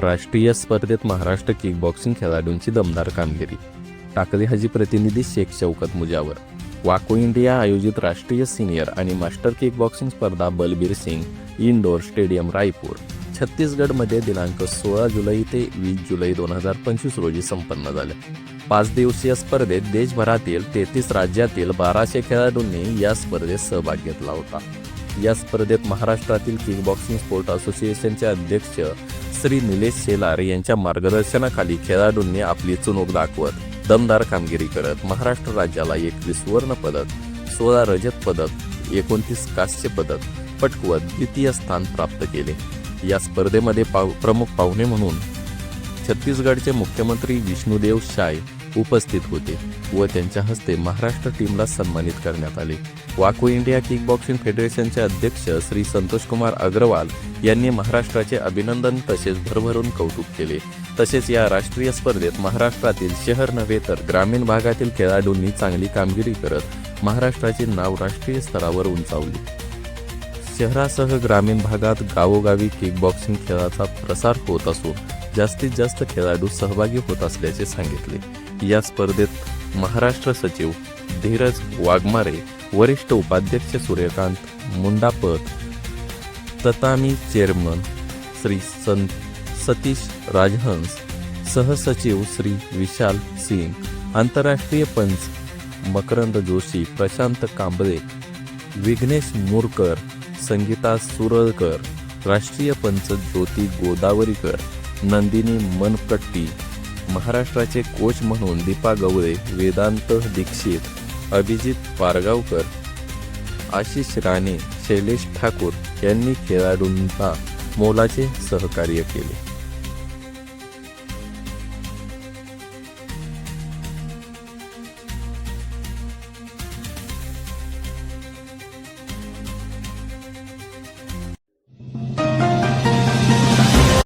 राष्ट्रीय स्पर्धेत Maharashtra kick boxing खेळाडूंची दमदार कामगिरी. टाकळी हाजी प्रतिनिधी शेख शौकत मुजावर. वाको इंडिया आयोजित राष्ट्रीय सिनियर आणि मास्टर किक बॉक्सिंग स्पर्धा बलबीर सिंग इंडोर स्टेडियम रायपूर छत्तीसगडमध्ये दिनांक 16 जुलै ते 20 जुलै 2025 रोजी संपन्न झाल्या. 5 दिवसीय स्पर्धेत देशभरातील 33 राज्यातील 1200 खेळाडूंनी या स्पर्धेत सहभाग घेतला होता. या स्पर्धेत महाराष्ट्रातील किक बॉक्सिंग स्पोर्ट असोसिएशनचे अध्यक्ष श्री निलेश शेलार यांच्या मार्गदर्शनाखाली खेळाडूंनी आपली चुणूक दाखवत दमदार कामगिरी करत महाराष्ट्र राज्याला 21 सुवर्ण पदक, 16 रजत पदक, 29 कांस्य पदक पटकवत द्वितीय स्थान प्राप्त केले. या स्पर्धेमध्ये प्रमुख पाहुणे म्हणून छत्तीसगडचे मुख्यमंत्री विष्णुदेव शाय उपस्थित होते व त्यांच्या हस्ते महाराष्ट्र टीमला सन्मानित करण्यात आले. वाको इंडिया किक बॉक्सिंग फेडरेशनचे अध्यक्ष श्री संतोषकुमार अग्रवाल यांनी महाराष्ट्राचे अभिनंदन तसेच भरभरून कौतुक केले. तसेच या राष्ट्रीय स्पर्धेत महाराष्ट्रातील शहर नव्हे तर ग्रामीण भागातील खेळाडूंनी चांगली कामगिरी करत महाराष्ट्राचे नाव राष्ट्रीय स्तरावर उंचावले. शहरासह ग्रामीण भागात गावोगावी किक बॉक्सिंग खेळाचा प्रसार होत असून जास्तीत जास्त खेळाडू सहभागी होत असल्याचे सांगितले. या स्पर्धेत महाराष्ट्र सचिव धीरज वाघमारे, वरिष्ठ उपाध्यक्ष सूर्यकांत मुंडापत, ततामी चेअरमन श्री सतीश राजहंस, सहसचिव श्री विशाल सिंग, आंतरराष्ट्रीय पंच मकरंद जोशी, प्रशांत कांबळे, विघ्नेश मुरकर, संगीता सुरळकर, राष्ट्रीय पंच ज्योती गोदावरीकर, नंदिनी मनकट्टी, महाराष्ट्राचे कोच म्हणून दीपा गवळे, वेदांत दीक्षित, अभिजित पारगावकर, आशिष राणे, शैलेश ठाकूर यांनी खेळाडूंना मोलाचे सहकार्य केले.